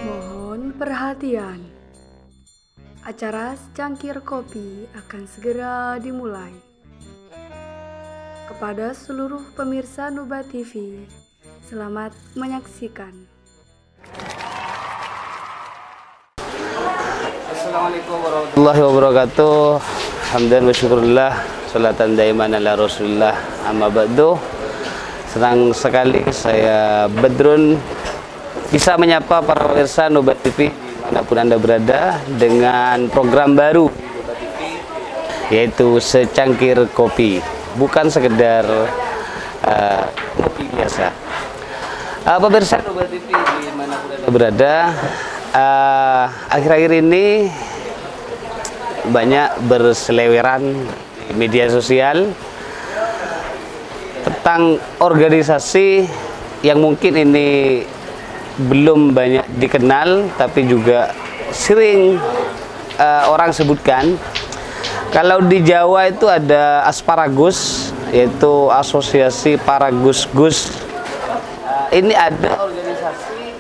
Mohon perhatian. Acara secangkir kopi akan segera dimulai. Kepada seluruh pemirsa Nuba TV, selamat menyaksikan. Assalamualaikum warahmatullahi wabarakatuh. Hamdan wa syukurillah, salatan daiman ala rasulillah, amma ba'du. Senang sekali saya Badrun bisa menyapa para pemirsa Nuba TV dimanapun Anda berada dengan program baru Nuba TV, yaitu secangkir kopi. Bukan sekedar kopi biasa. Pemirsa Nuba TV dimanapun Anda berada, akhir-akhir ini banyak berseleweran di media sosial tentang organisasi yang mungkin ini belum banyak dikenal, tapi juga sering orang sebutkan. Kalau di Jawa itu ada Asparagus, yaitu Asosiasi Para Gus-Gus. Ini ada organisasi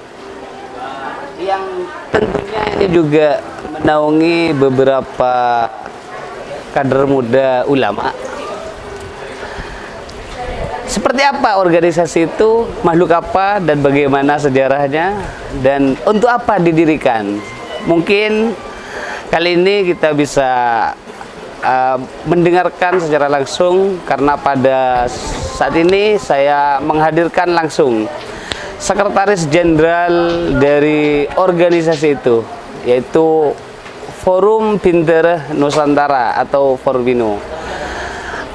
yang tentunya ini juga menaungi beberapa kader muda ulama. Seperti apa organisasi itu, makhluk apa, dan bagaimana sejarahnya, dan untuk apa didirikan? Mungkin kali ini kita bisa mendengarkan secara langsung, karena pada saat ini saya menghadirkan langsung Sekretaris Jenderal dari organisasi itu, yaitu Forum Pinter Nusantara atau Forbino.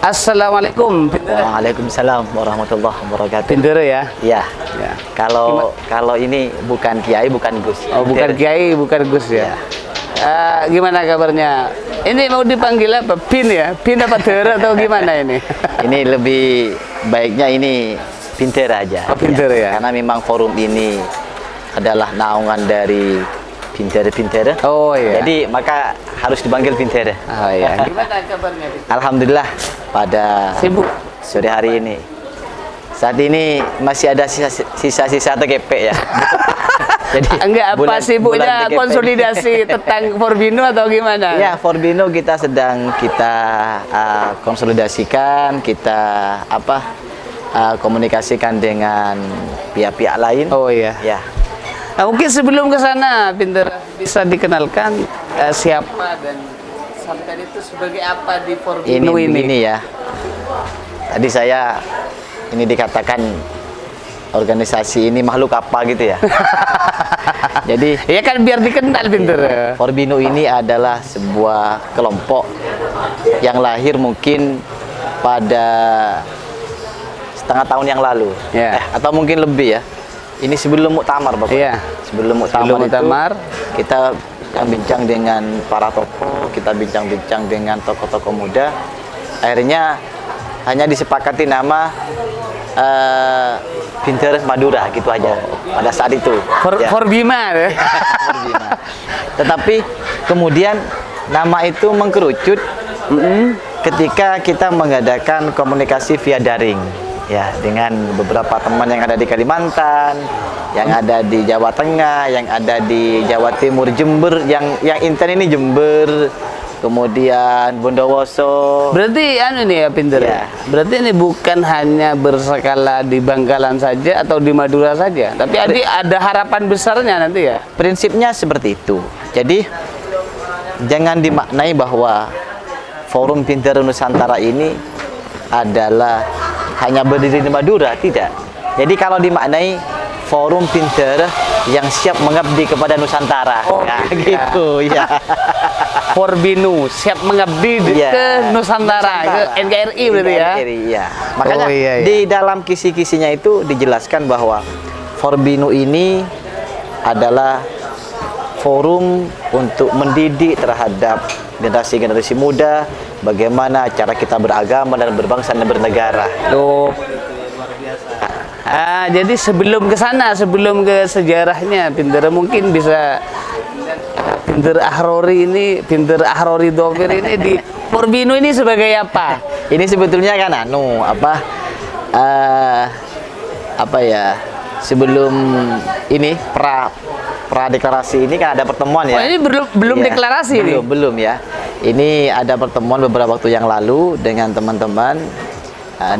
Assalamualaikum. Waalaikumsalam warahmatullahi wabarakatuh. Pinter ya? Ya. Ya. Kalau ini bukan kiai, bukan gus. Oh, bukan kiai, bukan gus ya. Gimana kabarnya? Ini mau dipanggil apa? Pin ya? Pin apa Tere atau gimana ini? Ini lebih baiknya ini Pinter aja. Oh, Pinter ya. Karena memang forum ini adalah naungan dari Pinter. Oh iya. Jadi maka harus dipanggil Pinter. Oh iya. Gimana kabarnya? Alhamdulillah pada Sibuk sore hari ini. Saat ini masih ada sisa-sisa TGP ya. Jadi enggak apa bulan sibuknya TGP. konsolidasi tentang Forbino atau gimana? Ya, Forbino kita sedang konsolidasikan, kita komunikasikan dengan pihak-pihak lain. Oh iya. Ya. Nah, mungkin sebelum ke sana, Pinter bisa dikenalkan siapa dan sampai itu sebagai apa di Forbino Ini ya. Tadi saya ini dikatakan organisasi ini makhluk apa gitu ya. Jadi ya kan biar dikenal Pinter. Forbino ini adalah sebuah kelompok yang lahir mungkin pada setengah tahun yang lalu, atau mungkin lebih ya. Ini sebelum muktamar, Bapak. Iya. Sebelum muktamar kita bincang dengan para tokoh, kita bincang-bincang dengan tokoh-tokoh muda. Akhirnya hanya disepakati nama Pinter Madura gitu aja pada saat itu. Forbima ya. Forbima. Tetapi kemudian nama itu mengkerucut ketika kita mengadakan komunikasi via daring. Ya, dengan beberapa teman yang ada di Kalimantan, yang ada di Jawa Tengah, yang ada di Jawa Timur, Jember, yang intern ini Jember, kemudian Bondowoso. Berarti nih ya Pinter. Ya. Berarti ini bukan hanya berskala di Bangkalan saja atau di Madura saja, tapi ada harapan besarnya nanti ya. Prinsipnya seperti itu. Jadi jangan dimaknai bahwa Forum Pinter Nusantara ini adalah hanya berdiri di Madura, tidak. Jadi kalau dimaknai Forum Pinter yang siap mengabdi kepada Nusantara. Oh, nah, iya. gitu ya. Forbino siap mengabdi ke Nusantara, ke NKRI berarti ya. NKRI, ya. Makanya di dalam kisi-kisinya itu dijelaskan bahwa Forbino ini adalah forum untuk mendidik terhadap generasi-generasi muda, bagaimana cara kita beragama dan berbangsa dan bernegara. Loh, luar biasa. Jadi sebelum ke sana, sebelum ke sejarahnya, Pinter mungkin bisa Pinter Ahrori Dhofir ini di Forbino ini sebagai apa? Ini sebetulnya kan apa ya, sebelum ini pra deklarasi ini kan ada pertemuan ya. Oh, ini belum Iya, deklarasi ini. belum ya. Ini ada pertemuan beberapa waktu yang lalu dengan teman-teman.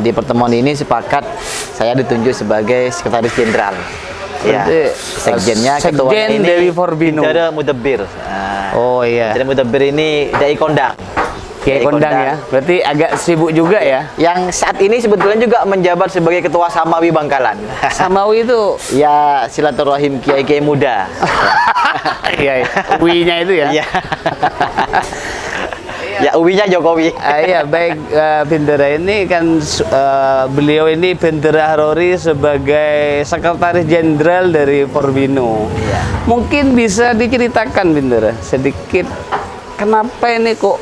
Di pertemuan ini sepakat saya ditunjuk sebagai sekretaris jenderal. Ya, sekjennya ketua Sekjen ini dari Forbino. Bintara Mudabbir. Oh iya. Jadi Mudabbir ini Dai Kondang. Kiai Kondang ya. Berarti agak sibuk juga ya. Yang saat ini sebetulnya juga menjabat sebagai ketua Samawi Bangkalan. Samawi itu Ya, silaturahim kiai-kiai muda. iya, UI-nya itu ya. Iya. Ya, UI-nya Jokowi. Iya, baik, Bendera ini kan beliau ini Bendera Harori sebagai sekretaris jenderal dari Forbino. Iya. Mungkin bisa diceritakan Bendera sedikit kenapa ini kok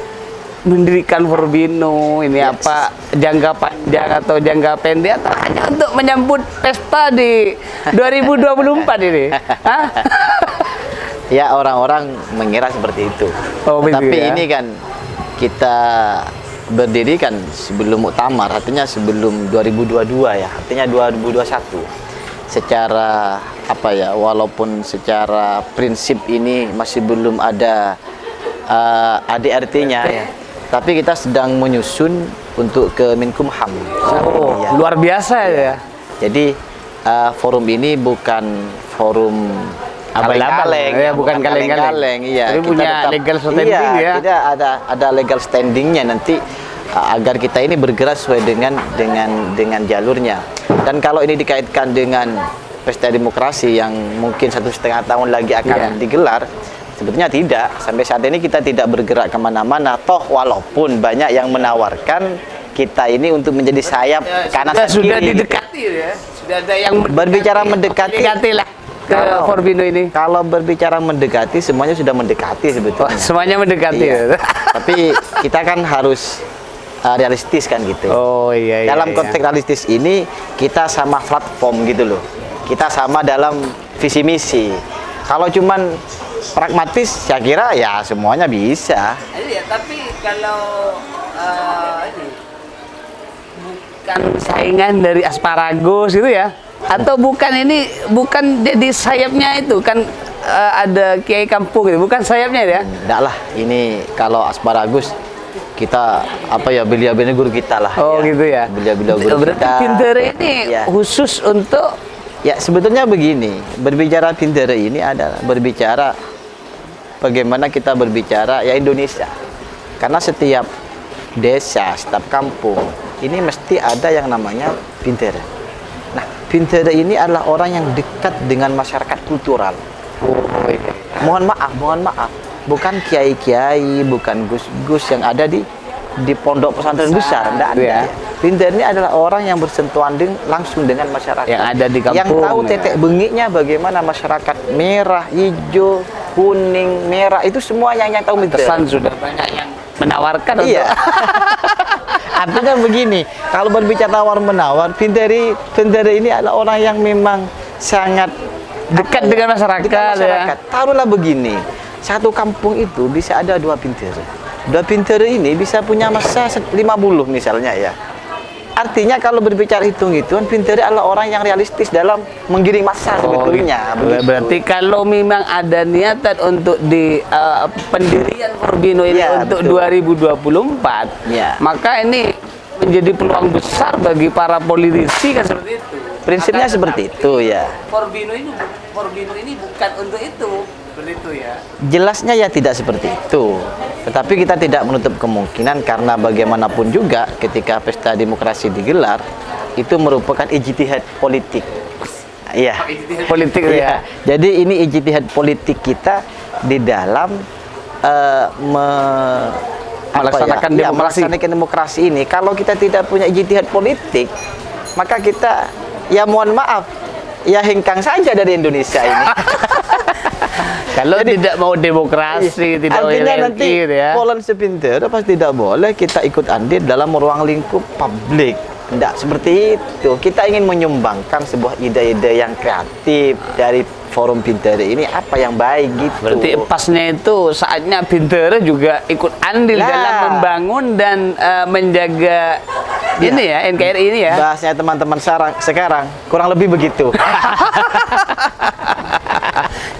mendirikan Forbino ini, apa jangka panjang atau jangka pendek atau hanya untuk menyambut pesta di 2024 ini? Hah? Ya, orang-orang mengira seperti itu. Oh, begitu Tapi ya? ini kan kita berdiri kan sebelum muktamar, artinya sebelum 2022 ya, artinya 2021. Secara apa ya, walaupun secara prinsip ini masih belum ada ADRT-nya ya. Tapi kita sedang menyusun untuk ke Menkumham. Oh, Ya. luar biasa ya. Jadi forum ini bukan forum Abal-abal, kaleng-kaleng, ya, bukan kaleng-kaleng. iya. Tapi Kita punya legal standing iya, ya. Tidak ada legal standingnya nanti agar kita ini bergerak sesuai dengan jalurnya. Dan kalau ini dikaitkan dengan pesta demokrasi yang mungkin 1,5 tahun lagi akan digelar, sebetulnya tidak. Sampai saat ini kita tidak bergerak kemana-mana. Toh walaupun banyak yang menawarkan kita ini untuk menjadi sayap kanan dan Sudah kiri. didekati ya. Sudah ada yang Berbicara mendekati lah ke Forbino ini. Kalau berbicara mendekati, semuanya sudah mendekati sebetulnya. Semuanya mendekati Iya. ya. Tapi kita kan harus realistis kan gitu. Oh iya. Dalam iya. konteks realistis ini kita sama platform gitu loh. Kita sama dalam visi misi. Kalau cuman pragmatis, saya kira ya semuanya bisa. Iya, tapi kalau ini bukan saingan dari asparagus itu ya, atau bukan jadi sayapnya itu kan, ada Kiai Kampung gitu, bukan sayapnya ya? Enggak lah, ini kalau asparagus kita apa ya, beliau-beliau guru kita lah. Oh gitu ya. Beliau-beliau guru Berarti kita. Bendera ini Ya. khusus untuk Ya, sebetulnya begini, berbicara Bendera ini adalah berbicara bagaimana kita berbicara ya Indonesia. Karena setiap desa, setiap kampung ini mesti ada yang namanya Bendera. Nah, Bendera ini adalah orang yang dekat dengan masyarakat kultural. Mohon maaf, bukan kiai-kiai, bukan gus-gus yang ada di pondok pesantren besar, enggak ada. Ya. Bendera ini adalah orang yang bersentuhan langsung dengan masyarakat. Yang ada di kampung. Yang tahu tetek bengiknya bagaimana masyarakat merah, hijau, kuning, merah, itu semua yang tahu Bendera. pesan sudah banyak yang menawarkan Iya. untuk Artinya begini, kalau berbicara tawar-menawar, Bendera ini adalah orang yang memang sangat dekat dengan masyarakat, dekat masyarakat. ya. Taruhlah begini, satu kampung itu bisa ada 2 Bendera. 2 Bendera ini bisa punya masa 50 misalnya ya. Artinya kalau berbicara hitung-hitungan, Bendera adalah orang yang realistis dalam menggiring massa sebetulnya. gitu. Berarti kalau memang ada niatan untuk di pendirian Forbino ini Ya, untuk betul. 2024, Ya. maka ini menjadi peluang besar bagi para politisi kan seperti itu. Prinsipnya seperti itu ya. Forbino ini bukan untuk itu. Seperti itu ya. Jelasnya ya tidak seperti itu. Tetapi kita tidak menutup kemungkinan karena bagaimanapun juga ketika pesta demokrasi digelar itu merupakan ijtihad politik. Iya. Politik Iya. ya. Jadi ini ijtihad politik kita di dalam Melaksanakan demokrasi. melaksanakan demokrasi ini. Kalau kita tidak punya ijtihad politik, maka kita ya mohon maaf, ya hengkang saja dari Indonesia ini. Kalau tidak mau demokrasi, tidak mau Artinya hierarki nanti gitu ya. Polan Bendera pasti tidak boleh kita ikut andil dalam ruang lingkup publik. Tidak seperti itu. Kita ingin menyumbangkan sebuah ide-ide yang kreatif dari forum Bendera ini, apa yang baik gitu. Berarti pasnya itu saatnya Bendera juga ikut andil Lah. dalam membangun dan menjaga Ini ya, NKRI ini ya. Bahasnya teman-teman sekarang kurang lebih begitu.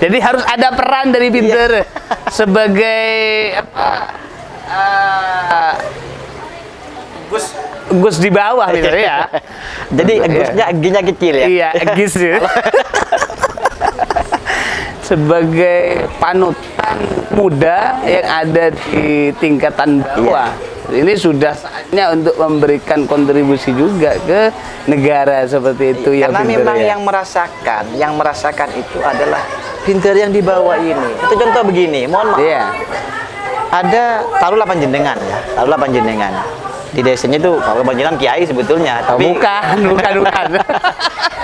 Jadi harus ada peran dari Pinter sebagai apa? Gus di bawah gitu ya. Jadi Gusnya G-nya kecil ya. Iya, Gus ya. Sebagai panutan muda yang ada di tingkatan bawah. Ini sudah saatnya untuk memberikan kontribusi juga ke negara seperti itu ya. Karena Pinter memang ya. yang merasakan itu adalah Pinter yang di bawah ini. Itu contoh begini, mohon maaf. Iya. Ada taruhlah panjenengan ya, taruhlah panjenengan. Di desanya itu kalau panjenengan kiai sebetulnya, tapi bukan.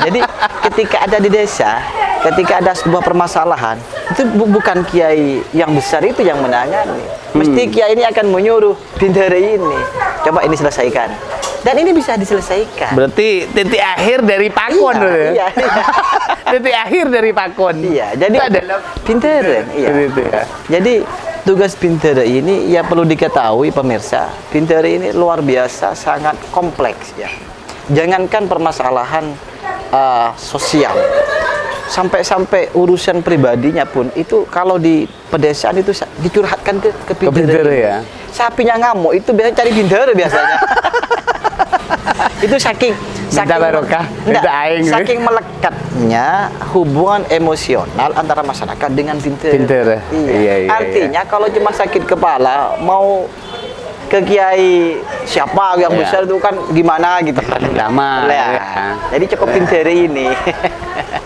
jadi ketika ada di desa, ketika ada sebuah permasalahan, itu bukan kiai yang besar itu yang menangani. Mesti kiai ini akan menyuruh Pinter ini, coba ini selesaikan. Dan ini bisa diselesaikan. Berarti titik akhir dari pakon Iya, loh ya. iya. Titik akhir dari pakon. Iya, jadi itu adalah Pinter. Iya. Itu ya. Jadi tugas Pinter ini ya perlu diketahui pemirsa, Pinter ini luar biasa sangat kompleks ya. Jangankan permasalahan sosial, sampai urusan pribadinya pun itu kalau di pedesaan itu dicurhatkan ke Pinter ya. Sapinya ngamuk itu biasanya cari Pinter biasanya. Itu saking barokah, minta aing. saking melekatnya hubungan emosional antara masyarakat dengan Pinter. Iya. Artinya kalau cuma sakit kepala mau ke kiai siapa yang besar itu kan gimana gitu. Lama. Ya. Jadi cukup Pinter ini.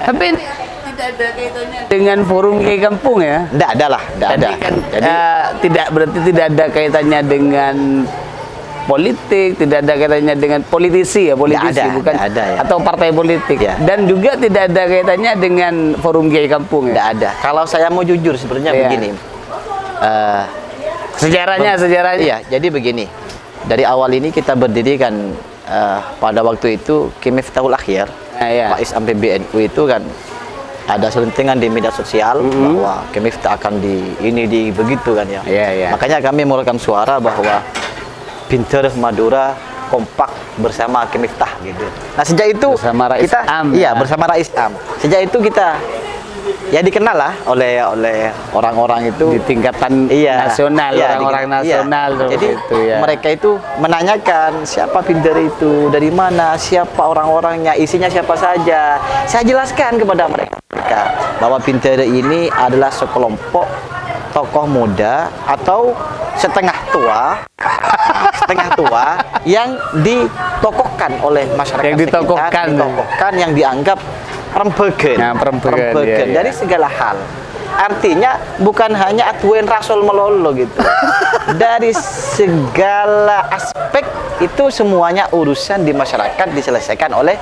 Tapi ini tidak ada kaitannya dengan forum kiai kampung ya. Tidak ada lah, tidak ada. Kan, Jadi berarti tidak ada kaitannya dengan politik, tidak ada kaitannya dengan politisi ya, bukan ada, ya. Atau partai politik Ya. dan juga tidak ada kaitannya dengan forum kiai kampung ya. tidak ada. Kalau saya mau jujur sebenarnya begini. Sejarahnya. Iya, jadi begini. Dari awal ini kita berdiri kan pada waktu itu Ki Miftahul Akhyar, Pak Isam PBNU itu kan ada selentingan di media sosial bahwa Ki Miftah akan begitu kan ya. Makanya kami mengeluarkan suara bahwa Pinter Madura kompak bersama Ki Miftah gitu. Nah, sejak itu bersama Rais kita Am, bersama Rais Am. Sejak itu kita ya dikenal lah oleh orang-orang itu di tingkatan nasional, orang-orang nasional. Jadi itu, ya. mereka itu menanyakan siapa Pinter itu, dari mana, siapa orang-orangnya, isinya siapa saja. Saya jelaskan kepada mereka bahwa Pinter ini adalah sekelompok tokoh muda atau setengah tua yang ditokohkan oleh masyarakat yang sekitar, yang dianggap perembegen, dari segala hal. Artinya bukan hanya atuen rasul melolo gitu. Dari segala aspek itu semuanya urusan di masyarakat diselesaikan oleh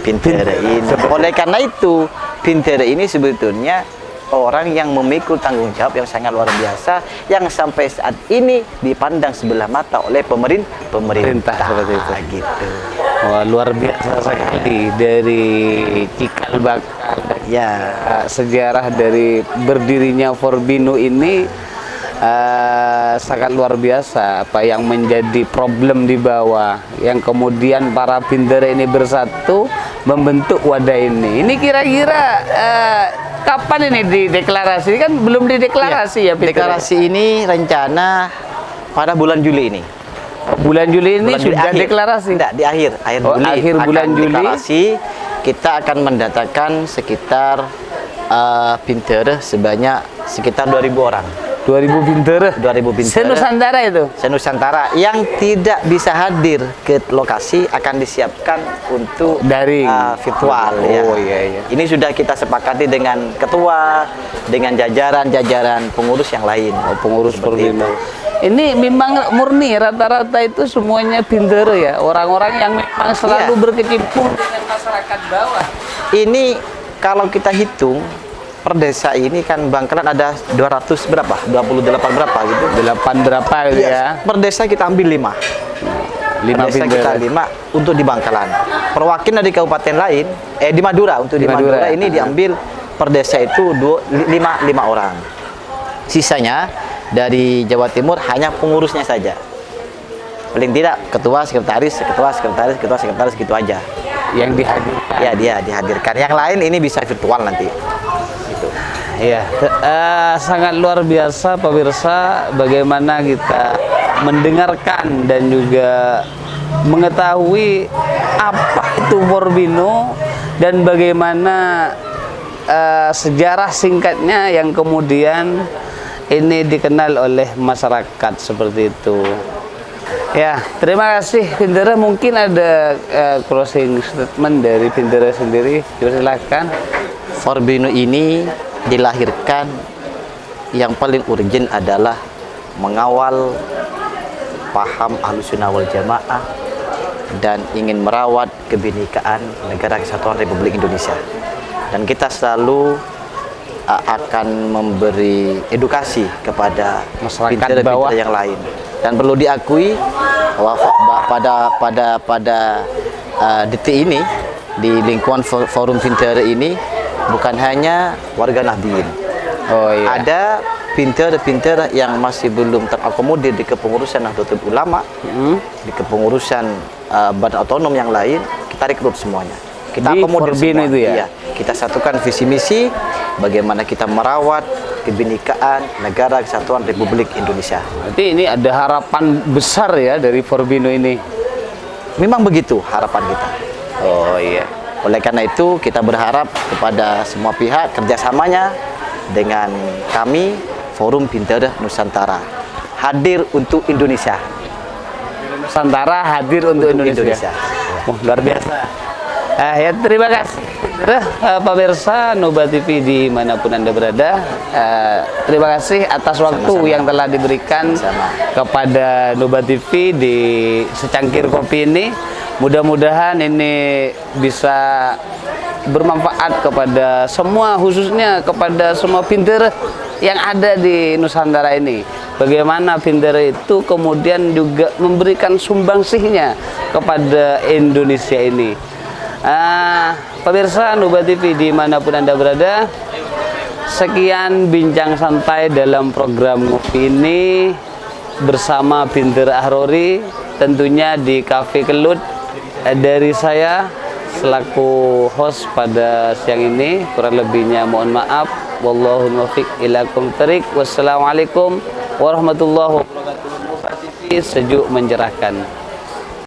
Pinter ini. Oleh karena itu Pinter ini sebetulnya orang yang memikul tanggung jawab yang sangat luar biasa, yang sampai saat ini dipandang sebelah mata oleh pemerintah seperti itu. Gitu. Wah, luar biasa sekali dari cikal bakal sejarah dari berdirinya Forbinu ini sangat luar biasa. Apa yang menjadi problem di bawah, yang kemudian para Pinter ini bersatu membentuk wadah ini. Ini kira-kira kapan ini dideklarasi? Kan belum dideklarasi ya, Pinter? Deklarasi ini rencana pada bulan Juli ini. Bulan Juli ini sudah deklarasi? Tidak, di akhir Juli. Akhir bulan Juli. Deklarasi, kita akan mendatangkan sekitar Pinter sekitar 2.000 orang. 2.000 Pinter? 2.000 Pinter. Se-Nusantara itu? Se-Nusantara. Yang tidak bisa hadir ke lokasi akan disiapkan untuk daring, virtual. Iya. Ini sudah kita sepakati dengan ketua, dengan jajaran pengurus yang lain. Pengurus Forbinu. Ini memang murni rata-rata itu semuanya Pinter ya, orang-orang yang memang selalu berkecimpung dengan masyarakat bawah. Ini kalau kita hitung per desa ini kan Bangkalan ada 200 berapa? 28 berapa gitu? 8 berapa gitu ya. Per desa kita ambil 5. 5 desa kita 5 untuk di Bangkalan. Perwakilan dari kabupaten lain, di Madura, untuk di Madura ini diambil per desa itu 5 orang. Sisanya dari Jawa Timur hanya pengurusnya saja. Paling tidak ketua, sekretaris gitu aja. Yang dihadirkan. Ya, dia dihadirkan. Yang lain ini bisa virtual nanti. Gitu. Iya, sangat luar biasa pemirsa bagaimana kita mendengarkan dan juga mengetahui apa itu Forbino dan bagaimana sejarah singkatnya yang kemudian ini dikenal oleh masyarakat seperti itu. Ya, terima kasih Pindera. Mungkin ada closing statement dari Pindera sendiri. Silakan. Forbino ini dilahirkan yang paling urgent adalah mengawal paham Ahlussunnah wal Jamaah dan ingin merawat kebinekaan Negara Kesatuan Republik Indonesia. Dan kita selalu akan memberi edukasi kepada masyarakat bawah yang lain. Dan perlu diakui bahwa pada detik ini di lingkungan Forum Pindera ini bukan hanya warga Nahdliyin. Oh iya. Ada pinter-pinter yang masih belum terakomodir di kepengurusan Nahdlatul Ulama, di kepengurusan badan otonom yang lain, kita rekrut semuanya. Kita akomodir semua. Itu ya? Iya. Kita satukan visi misi bagaimana kita merawat kebinekaan Negara Kesatuan Republik Indonesia. Berarti ini ada harapan besar ya dari Forbino ini. Memang begitu harapan kita. Oh iya. Oleh karena itu kita berharap kepada semua pihak kerjasamanya dengan kami Forum Pindera Nusantara hadir untuk Indonesia. Nusantara hadir untuk Indonesia. Oh, luar biasa. Ya terima kasih pemirsa Nuba TV dimanapun Anda berada. Terima kasih atas waktu Sama-sama. yang telah diberikan kepada Nuba TV di secangkir kopi ini. Mudah-mudahan ini bisa bermanfaat kepada semua, khususnya kepada semua Pindera yang ada di Nusantara ini. Bagaimana Pindera itu kemudian juga memberikan sumbangsihnya kepada Indonesia ini. Pemirsa Nuba TV dimanapun Anda berada, sekian bincang santai dalam program ngopi ini bersama Pindera Ahrori, tentunya di Cafe Kelut. Dari saya selaku host pada siang ini, kurang lebihnya mohon maaf. Wallahu muwaffiq ila aqwamit thoriq. Wassalamualaikum warahmatullahi wabarakatuh. Nuba TV sejuk mencerahkan.